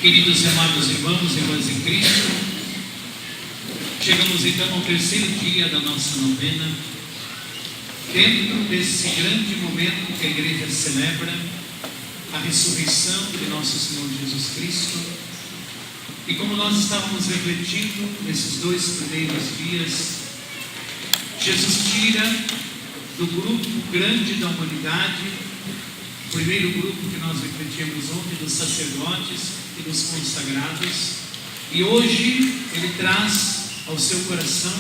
Queridos e amados irmãos e irmãs em Cristo, chegamos então ao terceiro dia da nossa novena, dentro desse grande momento que a igreja celebra, a ressurreição de nosso Senhor Jesus Cristo. E como nós estávamos refletindo nesses 2 primeiros dias, Jesus tira do grupo grande da humanidade, o primeiro grupo que nós refletimos ontem, dos sacerdotes e dos consagrados, e hoje ele traz ao seu coração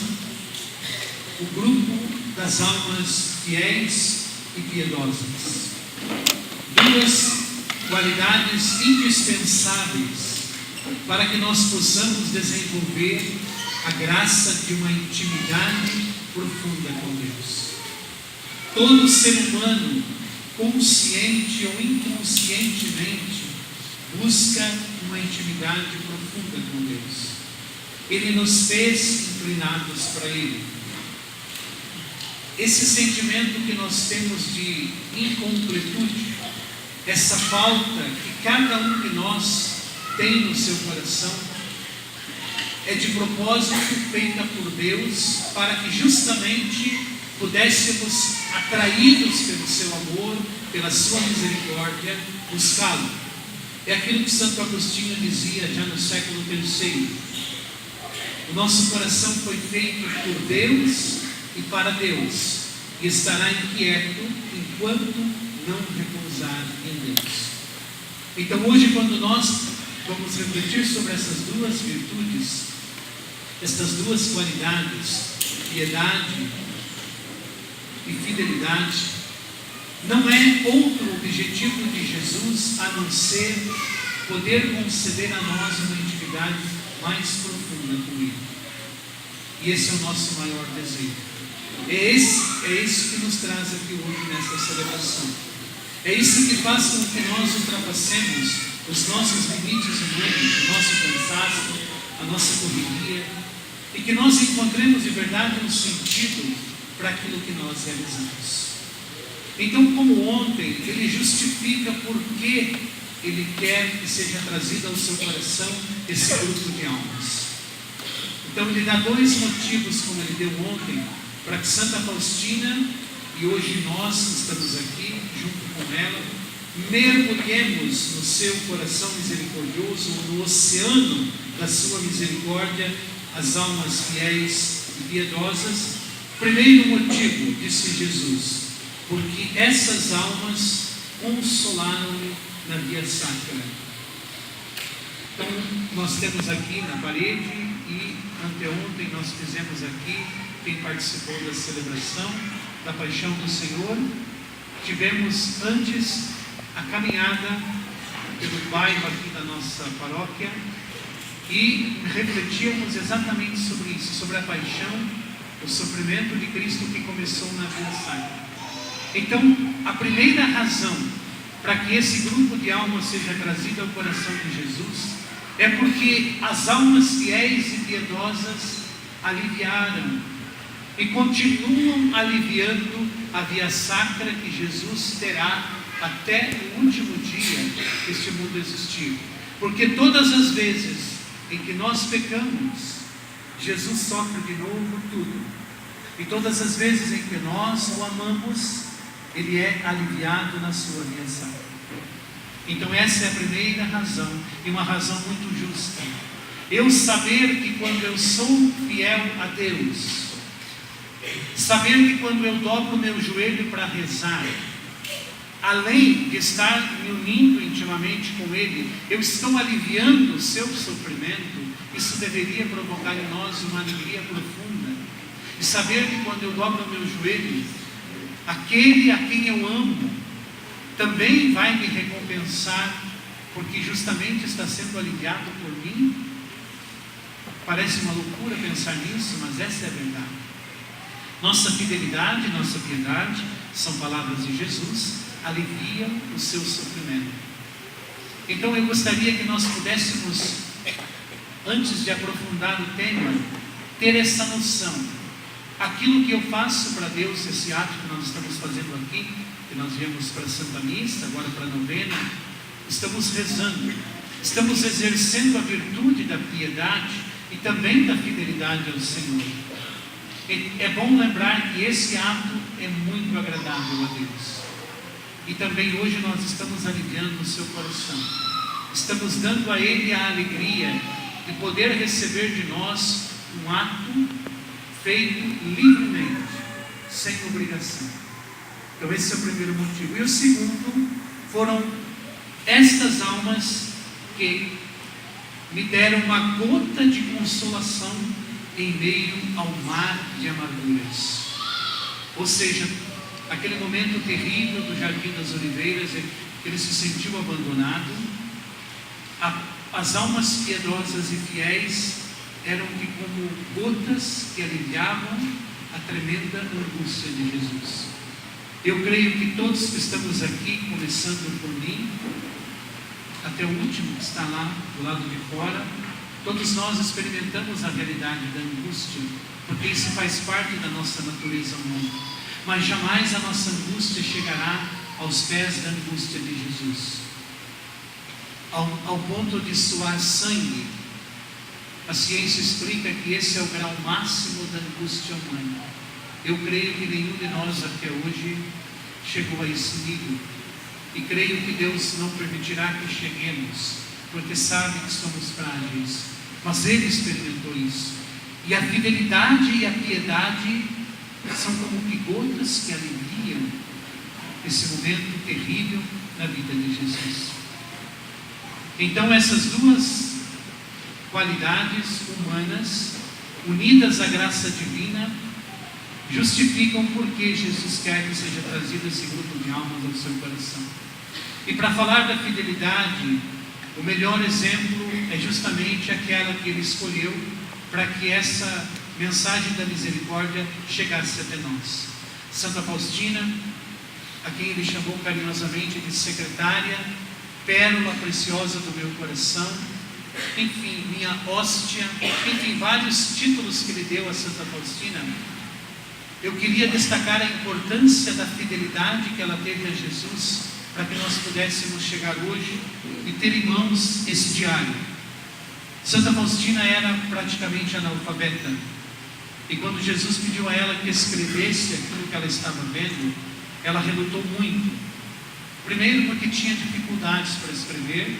o grupo das almas fiéis e piedosas. 2 qualidades indispensáveis para que nós possamos desenvolver a graça de uma intimidade profunda com Deus. Todo ser humano, consciente ou inconscientemente, busca uma intimidade profunda com Deus. Ele nos fez inclinados para Ele. Esse sentimento que nós temos de incompletude, essa falta que cada um de nós tem no seu coração, é de propósito feita por Deus para que justamente pudéssemos, atraídos pelo seu amor, pela sua misericórdia, buscá-lo. É aquilo que Santo Agostinho dizia já no século III. O nosso coração foi feito por Deus e para Deus, e estará inquieto enquanto não repousar em Deus. Então hoje, quando nós vamos refletir sobre essas 2 virtudes, estas 2 qualidades, piedade e fidelidade, não é outro objetivo de Jesus a não ser poder conceder a nós uma intimidade mais profunda com Ele. E esse é o nosso maior desejo. É isso que nos traz aqui hoje nessa celebração. É isso que faz com que nós ultrapassemos os nossos limites humanos, o nosso cansaço, a nossa correria, e que nós encontremos de verdade um sentido para aquilo que nós realizamos. Então, como ontem, ele justifica por que ele quer que seja trazido ao seu coração esse grupo de almas. Então ele dá 2 motivos, como ele deu ontem, para que Santa Faustina, e hoje nós estamos aqui junto com ela, mergulhemos no seu coração misericordioso, no oceano da sua misericórdia, as almas fiéis e piedosas. Primeiro motivo, disse Jesus, porque essas almas consolaram-me na via sacra. Então, nós temos aqui na parede, e anteontem nós fizemos aqui, quem participou da celebração da Paixão do Senhor, tivemos antes a caminhada pelo bairro aqui da nossa paróquia, e refletíamos exatamente sobre isso, sobre a paixão, o sofrimento de Cristo que começou na via sacra. Então, a primeira razão para que esse grupo de almas seja trazido ao coração de Jesus é porque as almas fiéis e piedosas aliviaram e continuam aliviando a via sacra que Jesus terá até o último dia que este mundo existir. Porque todas as vezes em que nós pecamos, Jesus sofre de novo tudo. E todas as vezes em que nós o amamos, ele é aliviado na sua via sacra. Então essa é a primeira razão, e uma razão muito justa. Eu saber que quando eu sou fiel a Deus, saber que quando eu dobro o meu joelho para rezar, além de estar me unindo intimamente com Ele, eu estou aliviando o seu sofrimento. Isso deveria provocar em nós uma alegria profunda. E saber que quando eu dobro o meu joelho, aquele a quem eu amo também vai me recompensar, porque justamente está sendo aliviado por mim. Parece uma loucura pensar nisso, mas essa é a verdade. Nossa fidelidade, nossa piedade, são palavras de Jesus, aliviam o seu sofrimento. Então eu gostaria que nós pudéssemos, antes de aprofundar o tema, ter essa noção. Aquilo que eu faço para Deus, esse ato que nós estamos fazendo aqui, que nós viemos para a Santa Missa, agora para a novena, estamos rezando, Estamos exercendo a virtude da piedade e também da fidelidade ao Senhor. É bom lembrar que esse ato é muito agradável a Deus. E também hoje nós estamos aliviando o seu coração. Estamos dando a Ele a alegria de poder receber de nós um ato feito livremente, sem obrigação. Então esse é o primeiro motivo. E o segundo foram estas almas que me deram uma gota de consolação em meio ao mar de amarguras. Ou seja, aquele momento terrível do Jardim das Oliveiras, que ele se sentiu abandonado, as almas piedosas e fiéis eram que como gotas que aliviavam a tremenda angústia de Jesus. Eu creio que todos que estamos aqui, começando por mim, até o último que está lá do lado de fora, todos nós experimentamos a realidade da angústia, porque isso faz parte da nossa natureza humana. Mas jamais a nossa angústia chegará aos pés da angústia de Jesus, ao ponto de suar sangue. A ciência explica que esse é o grau máximo da angústia humana. Eu creio que nenhum de nós até hoje chegou a esse nível. E creio que Deus não permitirá que cheguemos, porque sabe que somos frágeis. Mas Ele experimentou isso. E a fidelidade e a piedade são como que gotas que aliviam esse momento terrível na vida de Jesus. Então essas duas qualidades humanas, unidas à graça divina, justificam porque Jesus quer que seja trazido esse grupo de almas ao seu coração. E para falar da fidelidade, o melhor exemplo é justamente aquela que ele escolheu para que essa mensagem da misericórdia chegasse até nós. Santa Faustina, a quem ele chamou carinhosamente de secretária, pérola preciosa do meu coração, enfim, minha hóstia, enfim, vários títulos que ele deu a Santa Faustina. Eu queria destacar a importância da fidelidade que ela teve a Jesus, para que nós pudéssemos chegar hoje e ter em mãos esse diário. Santa Faustina era praticamente analfabeta, e quando Jesus pediu a ela que escrevesse aquilo que ela estava vendo, ela relutou muito. Primeiro porque tinha dificuldades para escrever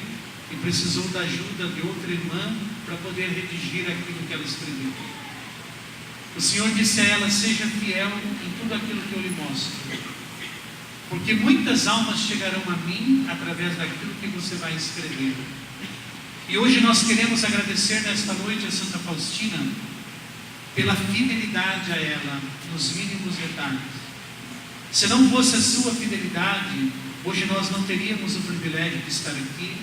e precisou da ajuda de outra irmã para poder redigir aquilo que ela escreveu. O Senhor disse a ela: seja fiel em tudo aquilo que eu lhe mostro, porque muitas almas chegarão a mim através daquilo que você vai escrever. E hoje nós queremos agradecer nesta noite a Santa Faustina pela fidelidade a ela nos mínimos detalhes. Se não fosse a sua fidelidade, hoje nós não teríamos o privilégio de estar aqui,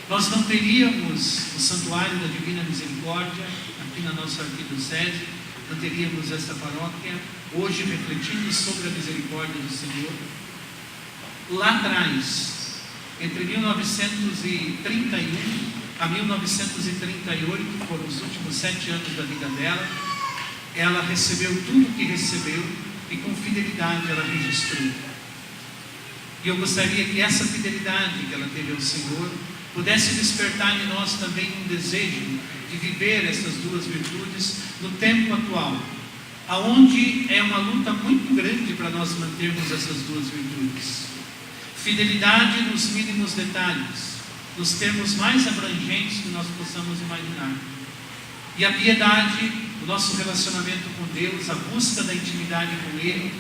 nós não teríamos o Santuário da Divina Misericórdia aqui na nossa arquidiocese, não teríamos esta paróquia hoje refletindo sobre a misericórdia do Senhor. Lá atrás, entre 1931 a 1938, que foram os últimos 7 anos da vida dela, ela recebeu tudo o que recebeu e com fidelidade ela registrou. E eu gostaria que essa fidelidade que ela teve ao Senhor pudesse despertar em nós também um desejo de viver essas duas virtudes no tempo atual, aonde é uma luta muito grande para nós mantermos essas duas virtudes. Fidelidade nos mínimos detalhes, nos termos mais abrangentes que nós possamos imaginar. E a piedade, o nosso relacionamento com Deus, a busca da intimidade com Ele,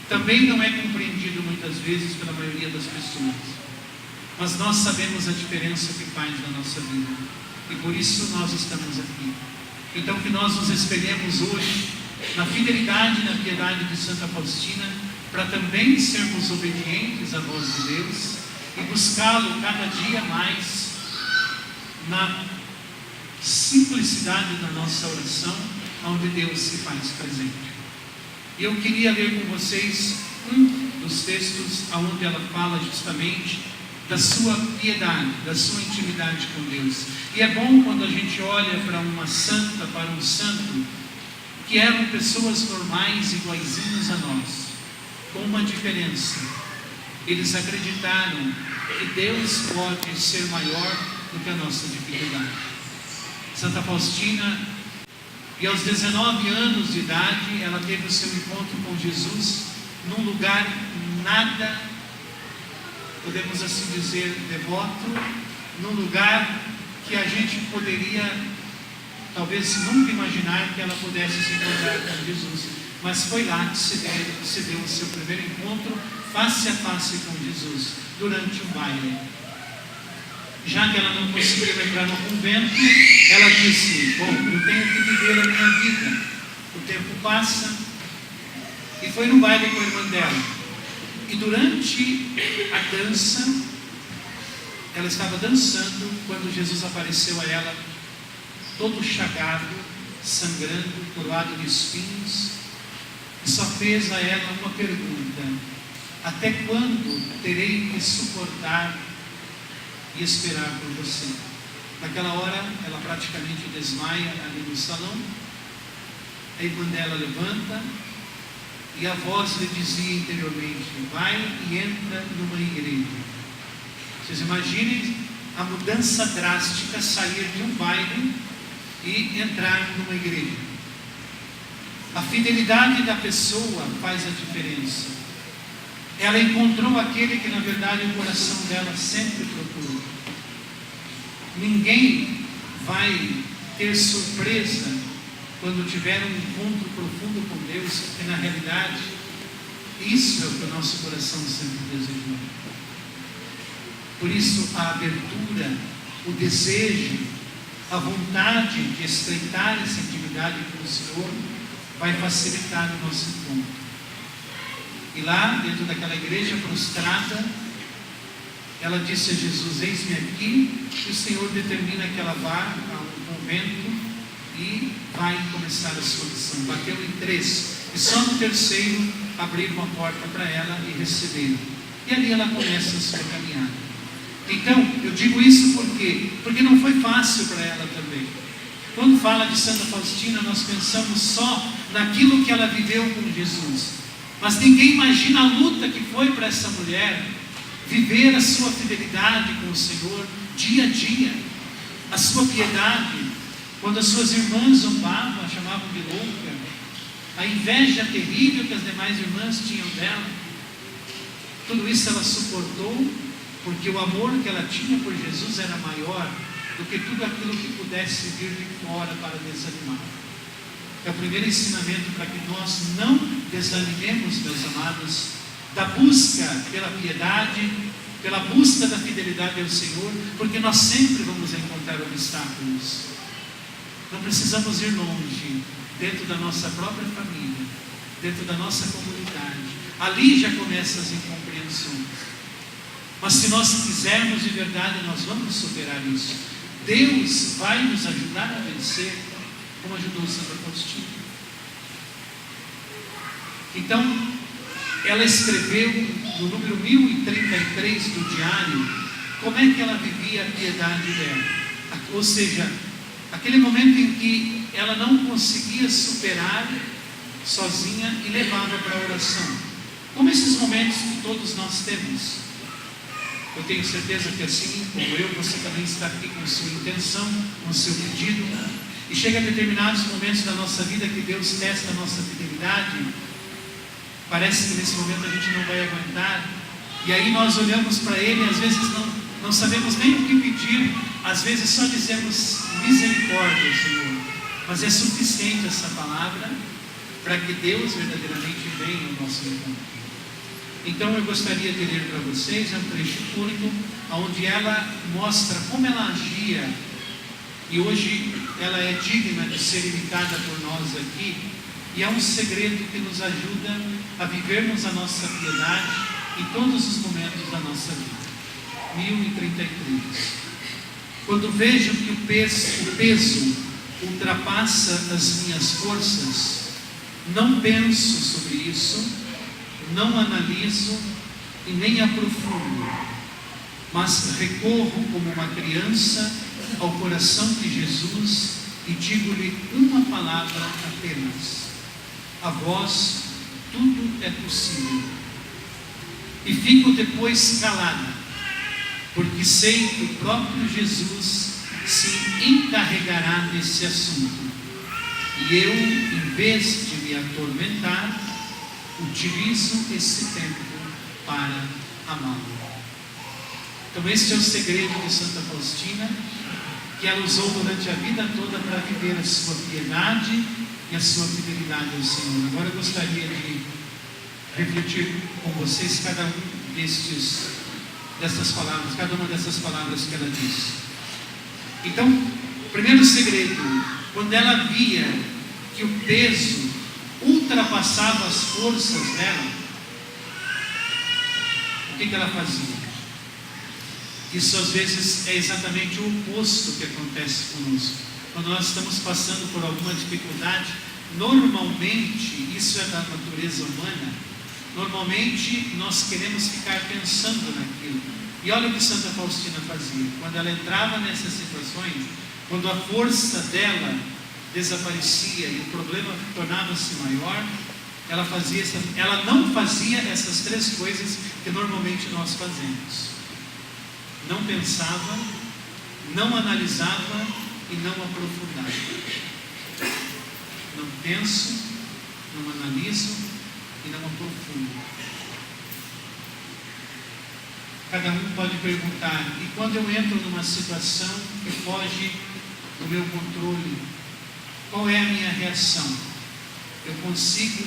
também não é compreendido muitas vezes pela maioria das pessoas. Mas nós sabemos a diferença que faz na nossa vida. E por isso nós estamos aqui. Então que nós nos espelhemos hoje na fidelidade e na piedade de Santa Faustina, para também sermos obedientes à voz de Deus e buscá-lo cada dia mais na simplicidade da nossa oração, onde Deus se faz presente. E eu queria ler com vocês um dos textos onde ela fala justamente da sua piedade, da sua intimidade com Deus. E é bom quando a gente olha para uma santa, para um santo, que eram pessoas normais, iguaizinhos a nós, com uma diferença: eles acreditaram que Deus pode ser maior do que a nossa dificuldade. Santa Faustina, e aos 19 anos de idade, ela teve o seu encontro com Jesus num lugar nada, podemos assim dizer, devoto, num lugar que a gente poderia talvez nunca imaginar que ela pudesse se encontrar com Jesus, mas foi lá que se deu o seu primeiro encontro face a face com Jesus, durante um baile. Já que ela não conseguiu entrar no convento, ela disse: bom, eu tenho que viver a minha vida, o tempo passa, e foi no baile com a irmã dela, e durante a dança, ela estava dançando, quando Jesus apareceu a ela, todo chagado, sangrando, coroado de espinhos, e só fez a ela uma pergunta: até quando terei que suportar e esperar por você? Naquela hora, ela praticamente desmaia ali no salão. A irmã dela levanta, e a voz lhe dizia interiormente: vai e entra numa igreja. Vocês imaginem a mudança drástica, sair de um baile e entrar numa igreja. A fidelidade da pessoa faz a diferença. Ela encontrou aquele que na verdade o coração dela sempre procurou. Ninguém vai ter surpresa quando tiver um encontro profundo com Deus, porque na realidade isso é o que o nosso coração sempre desejou. Por isso a abertura, o desejo, a vontade de estreitar essa intimidade com o Senhor vai facilitar o nosso encontro. E lá, dentro daquela igreja prostrada, ela disse a Jesus: eis-me aqui. E o Senhor determina que ela vá ao convento e vai começar a sua lição. Bateu em 3, e só no terceiro abriram uma porta para ela e receberam. E ali ela começa a sua caminhada. Então, eu digo isso por quê? Porque não foi fácil para ela também. Quando fala de Santa Faustina, nós pensamos só naquilo que ela viveu com Jesus. Mas ninguém imagina a luta que foi para essa mulher viver a sua fidelidade com o Senhor dia a dia, a sua piedade, quando as suas irmãs zombavam, a chamavam de louca, a inveja terrível que as demais irmãs tinham dela. Tudo isso ela suportou, porque o amor que ela tinha por Jesus era maior do que tudo aquilo que pudesse vir de fora para desanimar. É o primeiro ensinamento para que nós não desanimemos, meus amados, da busca pela piedade, pela busca da fidelidade ao Senhor, porque nós sempre vamos encontrar obstáculos. Não precisamos ir longe, dentro da nossa própria família, dentro da nossa comunidade. Ali já começam as incompreensões. Mas se nós quisermos de verdade, nós vamos superar isso. Deus vai nos ajudar a vencer, como ajudou Santa Faustina. Então, ela escreveu no número 1033 do diário como é que ela vivia a piedade dela. Ou seja, aquele momento em que ela não conseguia superar sozinha e levava para a oração. Como esses momentos que todos nós temos. Eu tenho certeza que assim como eu, você também está aqui com sua intenção, com seu pedido. E chega a determinados momentos da nossa vida que Deus testa a nossa fidelidade. Parece que nesse momento a gente não vai aguentar. E aí nós olhamos para Ele e às vezes não sabemos nem o que pedir. Às vezes só dizemos misericórdia, Senhor. Mas é suficiente essa palavra para que Deus verdadeiramente venha ao nosso encontro. Então eu gostaria de ler para vocês, é um trecho curto, onde ela mostra como ela agia, e hoje ela é digna de ser imitada por nós aqui, e é um segredo que nos ajuda a vivermos a nossa piedade em todos os momentos da nossa vida. 1033. Quando vejo que o peso ultrapassa as minhas forças, não penso sobre isso, não analiso e nem aprofundo, mas recorro como uma criança ao coração de Jesus e digo-lhe uma palavra apenas: a vós tudo é possível. E fico depois calada, porque sei que o próprio Jesus se encarregará desse assunto. E eu, em vez de me atormentar, utilizo esse tempo para amá-lo. Então este é o segredo de Santa Faustina, que ela usou durante a vida toda para viver a sua piedade e a sua fidelidade ao Senhor. Agora eu gostaria de refletir com vocês cada uma dessas palavras que ela disse. Então, primeiro segredo, quando ela via que o peso ultrapassava as forças dela, o que ela fazia? Isso às vezes é exatamente o oposto que acontece conosco. Quando nós estamos passando por alguma dificuldade, normalmente, isso é da natureza humana, normalmente nós queremos ficar pensando naquilo. E olha o que Santa Faustina fazia. Quando ela entrava nessas situações, quando a força dela desaparecia e o problema tornava-se maior, ela não fazia essas três coisas que normalmente nós fazemos. Não pensava, não analisava e não aprofundava. Não penso, não analiso e não aprofundo. Cada um pode perguntar: e quando eu entro numa situação que foge do meu controle, qual é a minha reação? Eu consigo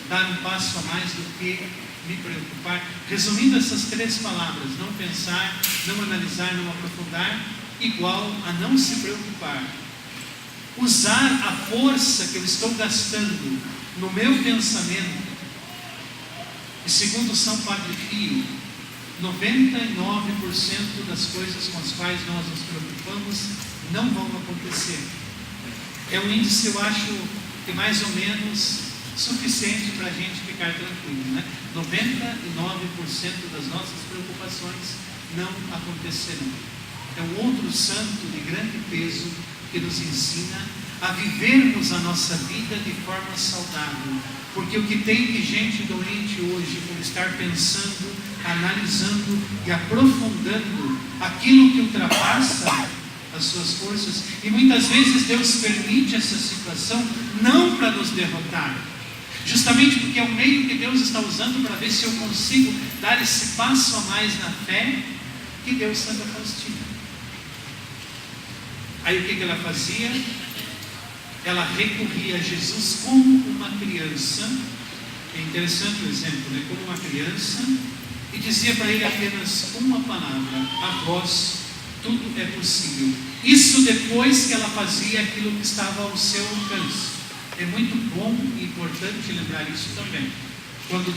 dar um passo a mais do que me preocupar? Resumindo essas três palavras: não pensar, não analisar, não aprofundar, igual a não se preocupar. Usar a força que eu estou gastando no meu pensamento. E segundo São Padre Pio, 99% das coisas com as quais nós nos preocupamos não vão acontecer. É um índice, eu acho, que mais ou menos suficiente para a gente ficar tranquilo, né? 99% das nossas preocupações não acontecerão. É um outro santo de grande peso que nos ensina a vivermos a nossa vida de forma saudável, porque o que tem de gente doente hoje por estar pensando, analisando e aprofundando aquilo que ultrapassa as suas forças, e muitas vezes Deus permite essa situação não para nos derrotar, justamente porque é o meio que Deus está usando para ver se eu consigo dar esse passo a mais na fé que deu Santa Faustina. Aí o que ela fazia? Ela recorria a Jesus como uma criança. É interessante o exemplo, né? Como uma criança, e dizia para ele apenas uma palavra: a vós tudo é possível. Isso depois que ela fazia aquilo que estava ao seu alcance. É muito bom e importante lembrar isso também. Quando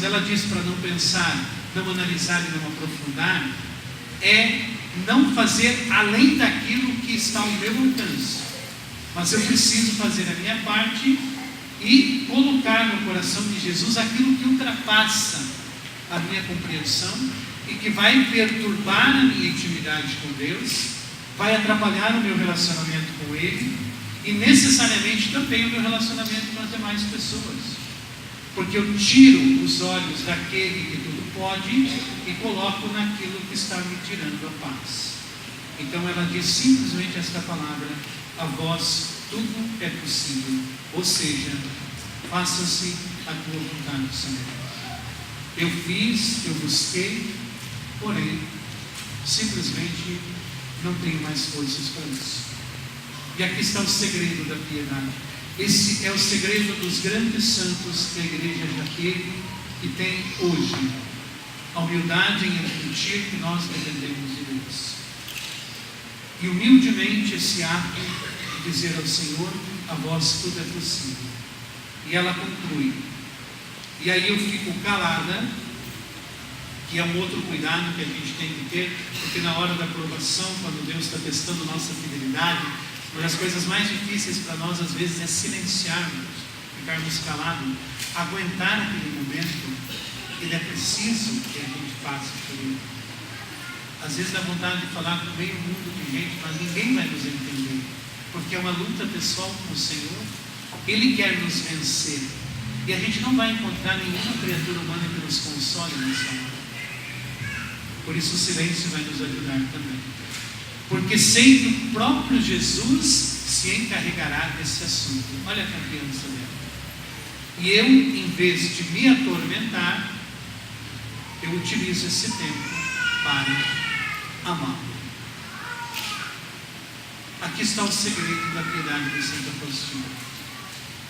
ela diz para não pensar, não analisar e não aprofundar, é não fazer além daquilo que está ao meu alcance. Mas eu preciso fazer a minha parte e colocar no coração de Jesus aquilo que ultrapassa a minha compreensão e que vai perturbar a minha intimidade com Deus, vai atrapalhar o meu relacionamento com Ele e necessariamente também o meu relacionamento com as demais pessoas, porque eu tiro os olhos daquele que tudo pode e coloco naquilo que está me tirando a paz. Então ela diz simplesmente esta palavra: a vós tudo é possível, ou seja, faça-se a tua vontade, Senhor. Eu fiz, eu busquei, porém simplesmente não tenho mais forças para isso. E aqui está o segredo da piedade. Esse é o segredo dos grandes santos que a igreja já teve e tem hoje: a humildade em admitir que nós dependemos de Deus, e humildemente esse ato de dizer ao Senhor: a vós tudo é possível. E ela conclui, e aí eu fico calada, que é um outro cuidado que a gente tem que ter, porque na hora da provação, quando Deus está testando nossa fidelidade, uma das coisas mais difíceis para nós às vezes é silenciarmos, ficarmos calados, aguentar aquele momento. Ele é preciso que a gente passe por ele. Às vezes dá vontade de falar com meio mundo de gente, mas ninguém vai nos entender, porque é uma luta pessoal com o Senhor. Ele quer nos vencer, e a gente não vai encontrar nenhuma criatura humana que nos console nessa hora. Por isso o silêncio vai nos ajudar também. Porque sei que o próprio Jesus se encarregará desse assunto. Olha a confiança dela. E eu, em vez de me atormentar, eu utilizo esse tempo para amá-lo. Aqui está o segredo da piedade de Santa Faustina.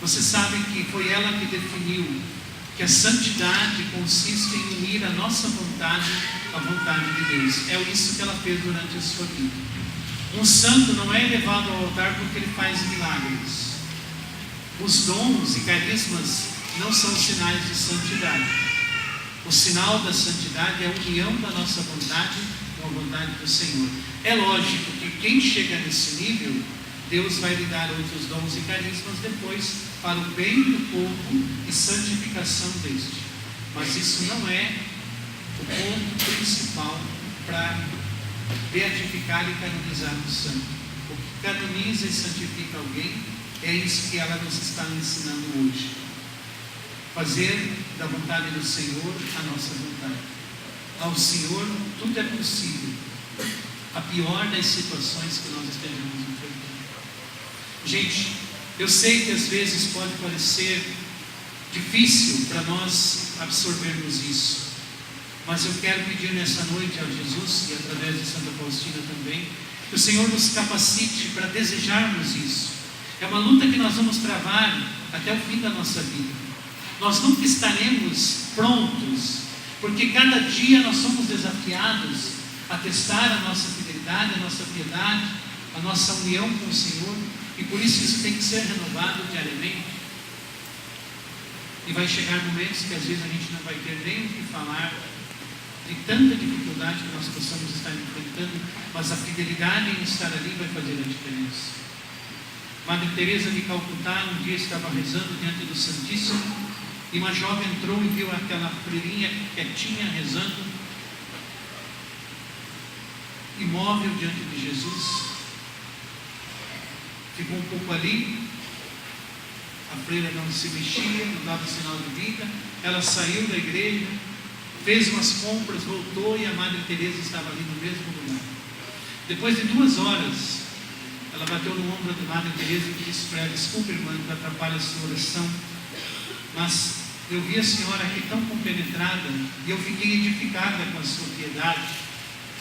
Você sabe que foi ela que definiu que a santidade consiste em unir a nossa vontade à vontade de Deus. É isso que ela fez durante a sua vida. Um santo não é levado ao altar porque ele faz milagres. Os dons e carismas não são sinais de santidade. O sinal da santidade é a união da nossa vontade com a vontade do Senhor. É lógico que quem chega nesse nível, Deus vai lhe dar outros dons e carismas depois para o bem do povo e santificação deste. Mas isso não é o ponto principal para beatificar e canonizar um santo. O que canoniza e santifica alguém é isso que ela nos está ensinando hoje. Fazer da vontade do Senhor a nossa vontade. Ao Senhor tudo é possível. A pior das situações que nós estejamos enfrentando. Gente, eu sei que às vezes pode parecer difícil para nós absorvermos isso, mas eu quero pedir nessa noite a Jesus, e através de Santa Faustina também, que o Senhor nos capacite para desejarmos isso. É uma luta que nós vamos travar até o fim da nossa vida. Nós nunca estaremos prontos, porque cada dia nós somos desafiados a testar a nossa fidelidade, a nossa piedade, a nossa união com o Senhor, e por isso tem que ser renovado diariamente. E vai chegar momentos que às vezes a gente não vai ter nem o que falar, de tanta dificuldade que nós possamos estar enfrentando, mas a fidelidade em estar ali vai fazer a diferença. Madre Teresa de Calcutá um dia estava rezando diante do Santíssimo, e uma jovem entrou e viu aquela freirinha quietinha rezando, imóvel diante de Jesus. Ficou um pouco ali, a freira não se mexia, não dava sinal de vida. Ela saiu da igreja, fez umas compras, voltou e a Madre Teresa estava ali no mesmo lugar. Depois de 2 horas, ela bateu no ombro da Madre Teresa e disse para ela: desculpe, irmã, que atrapalha a sua oração, mas eu vi a senhora aqui tão compenetrada e eu fiquei edificada com a sua piedade,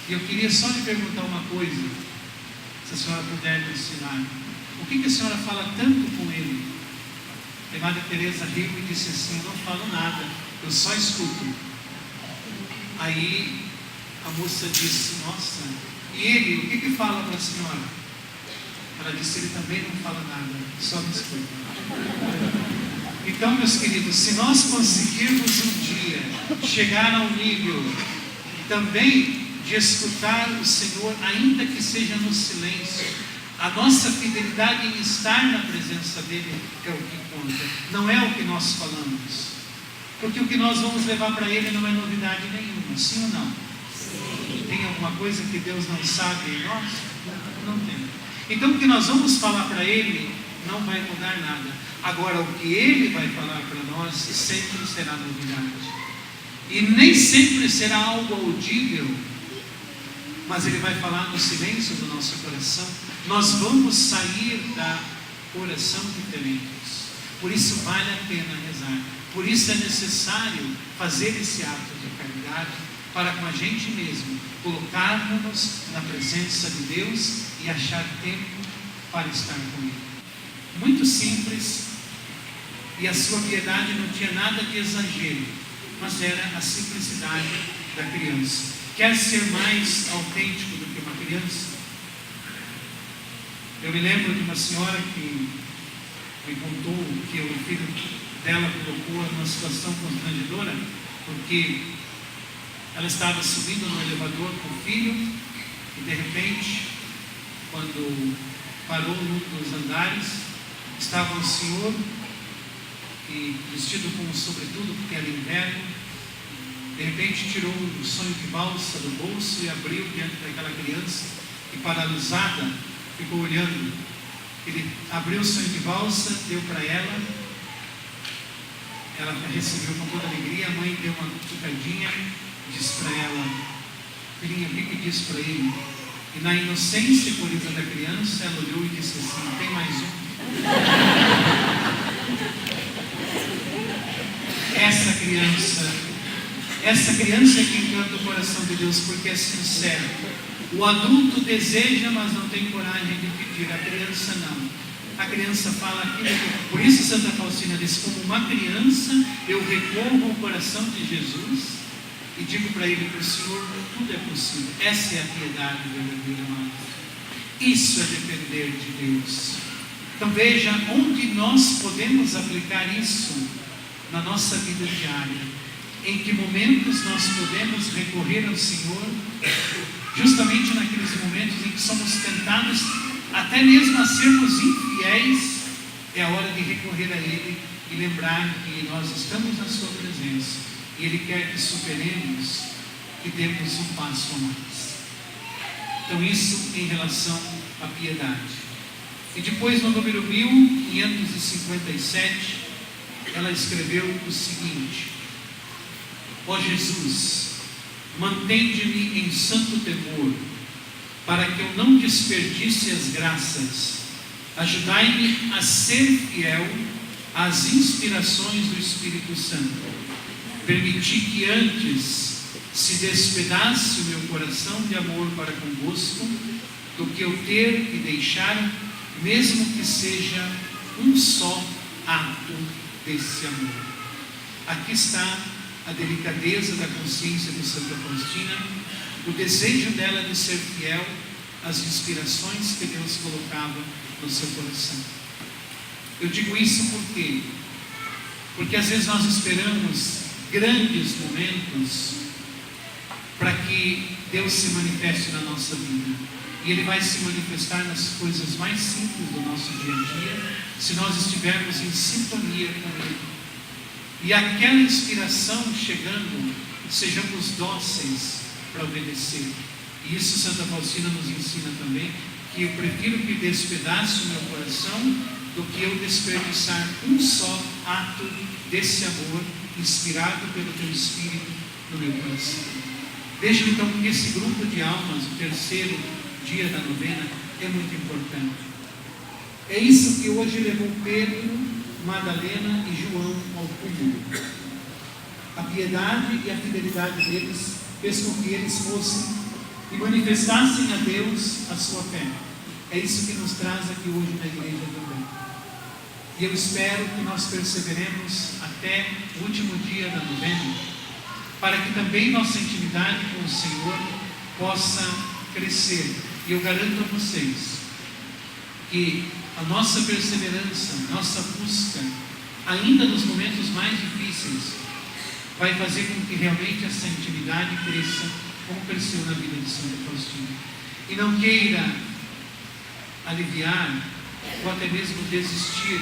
e eu queria só lhe perguntar uma coisa, se a senhora puder me ensinar. O que a senhora fala tanto com ele? E Madre Teresa riu e disse assim: eu não falo nada, eu só escuto. Aí a moça disse: nossa, e ele, o que fala para a senhora? Ela disse: ele também não fala nada, só me escuta. Então, meus queridos, se nós conseguirmos um dia chegar ao nível também de escutar o Senhor, ainda que seja no silêncio, a nossa fidelidade em estar na presença dele é o que conta, não é o que nós falamos, porque o que nós vamos levar para ele não é novidade nenhuma, sim ou não? Sim. Tem alguma coisa que Deus não sabe em nós? Não tem. Então o que nós vamos falar para ele não vai mudar nada. Agora o que ele vai falar para nós sempre será novidade, e nem sempre será algo audível, mas ele vai falar no silêncio do nosso coração. Nós vamos sair da oração diferentes. Por isso vale a pena rezar. Por isso é necessário fazer esse ato de caridade, para com a gente mesmo colocarmos na presença de Deus e achar tempo para estar com Ele. Muito simples, e a sua piedade não tinha nada de exagero, mas era a simplicidade da criança. Quer ser mais autêntico do que uma criança? Eu me lembro de uma senhora que me contou que o filho dela colocou numa situação constrangedora, porque ela estava subindo no elevador com o filho, e de repente, quando parou num dos andares, estava um senhor que, vestido com um sobretudo, porque era inverno, de repente tirou um sonho de valsa do bolso e abriu diante daquela criança, e paralisada ficou olhando. Ele abriu o sonho de valsa, deu para ela recebeu com toda alegria. A mãe deu uma cutucadinha, disse para ela: filhinha, o que disse para ele? E na inocência e pureza da criança, ela olhou e disse assim: tem mais um? Essa criança é que encanta o coração de Deus, porque é sincero. O adulto deseja, mas não tem coragem de pedir. A criança não. A criança fala aquilo. Por isso Santa Faustina diz: como uma criança, eu recorro ao coração de Jesus e digo para ele, para o Senhor, tudo é possível. Essa é a piedade verdadeira, amado. Isso é depender de Deus. Então veja onde nós podemos aplicar isso na nossa vida diária. Em que momentos nós podemos recorrer ao Senhor, justamente naqueles momentos em que somos tentados até mesmo a sermos infiéis. É a hora de recorrer a Ele e lembrar que nós estamos na Sua presença e Ele quer que superemos, que demos um passo a mais. Então isso em relação à piedade. E depois no número 1557 ela escreveu o seguinte: ó Jesus, mantende-me em santo temor, para que eu não desperdice as graças. Ajudai-me a ser fiel às inspirações do Espírito Santo. Permiti que antes se despedace o meu coração de amor para convosco, do que eu ter que deixar, mesmo que seja um só ato desse amor. Aqui está a delicadeza da consciência de Santa Faustina, o desejo dela de ser fiel às inspirações que Deus colocava no seu coração. Eu digo isso por quê? Porque às vezes nós esperamos grandes momentos para que Deus se manifeste na nossa vida. E Ele vai se manifestar nas coisas mais simples do nosso dia a dia, se nós estivermos em sintonia com Ele. E aquela inspiração chegando, sejamos dóceis para obedecer. E isso Santa Faustina nos ensina também, que eu prefiro que despedace o meu coração do que eu desperdiçar um só ato desse amor inspirado pelo Teu Espírito no meu coração. Vejam então que esse grupo de almas, o terceiro dia da novena, é muito importante. É isso que hoje levou Pedro, Madalena e João ao túmulo. A piedade e a fidelidade deles fez com que eles fossem e manifestassem a Deus a sua fé. É isso que nos traz aqui hoje na igreja também. E eu espero que nós perseveremos até o último dia da novena, para que também nossa intimidade com o Senhor possa crescer. E eu garanto a vocês que a nossa perseverança, nossa busca, ainda nos momentos mais difíceis, vai fazer com que realmente essa intimidade cresça, como cresceu na vida de Santa Faustina. E não queira aliviar, ou até mesmo desistir,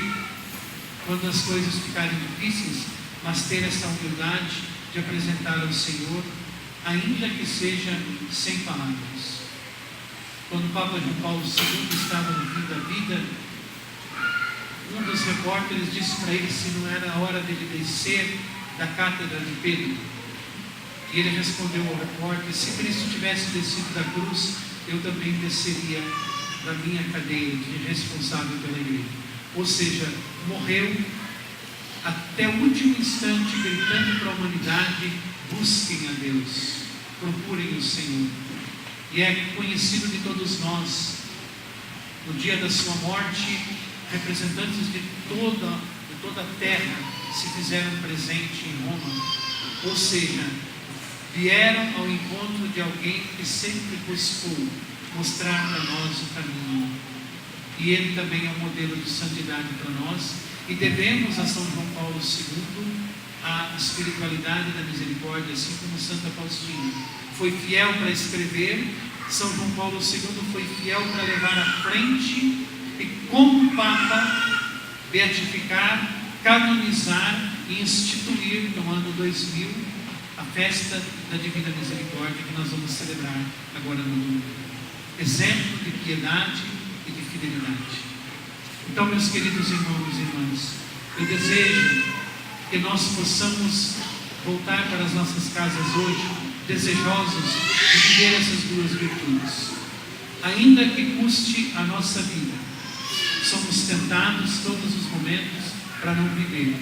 quando as coisas ficarem difíceis, mas ter essa humildade de apresentar ao Senhor, ainda que seja sem palavras. Quando o Papa João Paulo II estava no fim da vida, um dos repórteres disse para ele se não era a hora dele descer da cátedra de Pedro. E ele respondeu ao repórter: se Cristo tivesse descido da cruz, eu também desceria da minha cadeira de responsável pela igreja. Ou seja, morreu até o último instante gritando para a humanidade: busquem a Deus, procurem o Senhor. E é conhecido de todos nós, no dia da sua morte, representantes de toda a terra se fizeram presente em Roma, ou seja, vieram ao encontro de alguém que sempre buscou mostrar para nós o caminho. E ele também é um modelo de santidade para nós, e devemos a São João Paulo II a espiritualidade da misericórdia, assim como Santa Faustina foi fiel para escrever, São João Paulo II foi fiel para levar à frente e, como Papa, beatificar, canonizar e instituir no ano 2000 a festa da Divina Misericórdia, que nós vamos celebrar agora no domingo. Exemplo de piedade e de fidelidade. Então, meus queridos irmãos e irmãs, eu desejo que nós possamos voltar para as nossas casas hoje desejosos de viver essas duas virtudes. Ainda que custe a nossa vida, somos tentados todos os momentos para não viver.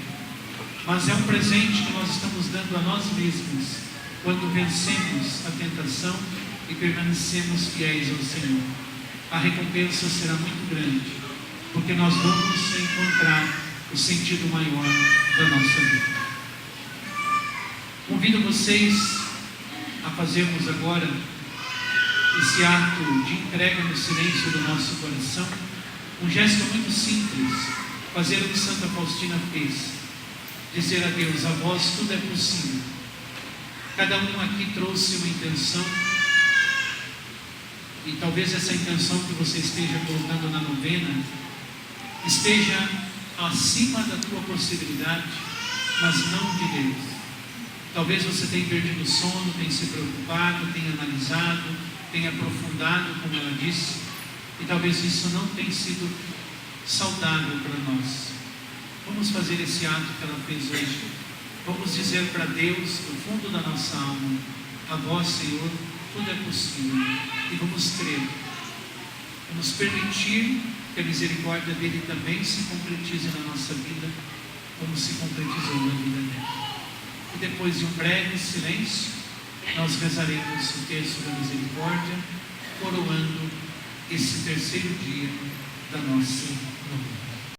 Mas é um presente que nós estamos dando a nós mesmos quando vencemos a tentação e permanecemos fiéis ao Senhor. A recompensa será muito grande, porque nós vamos encontrar o sentido maior da nossa vida. Convido vocês a fazermos agora esse ato de entrega no silêncio do nosso coração, um gesto muito simples, fazer o que Santa Faustina fez, dizer a Deus: a vós tudo é possível. Cada um aqui trouxe uma intenção, e talvez essa intenção que você esteja colocando na novena esteja acima da tua possibilidade, mas não de Deus. Talvez você tenha perdido o sono, tenha se preocupado, tenha analisado, tenha aprofundado, como ela disse, e talvez isso não tenha sido saudável para nós. Vamos fazer esse ato que ela fez hoje. Vamos dizer para Deus, do fundo da nossa alma: a vós, Senhor, tudo é possível. E vamos crer. Vamos permitir que a misericórdia dele também se concretize na nossa vida, como se concretizou na vida dele. E depois de um breve silêncio, nós rezaremos o terço da misericórdia, coroando esse terceiro dia da nossa novena.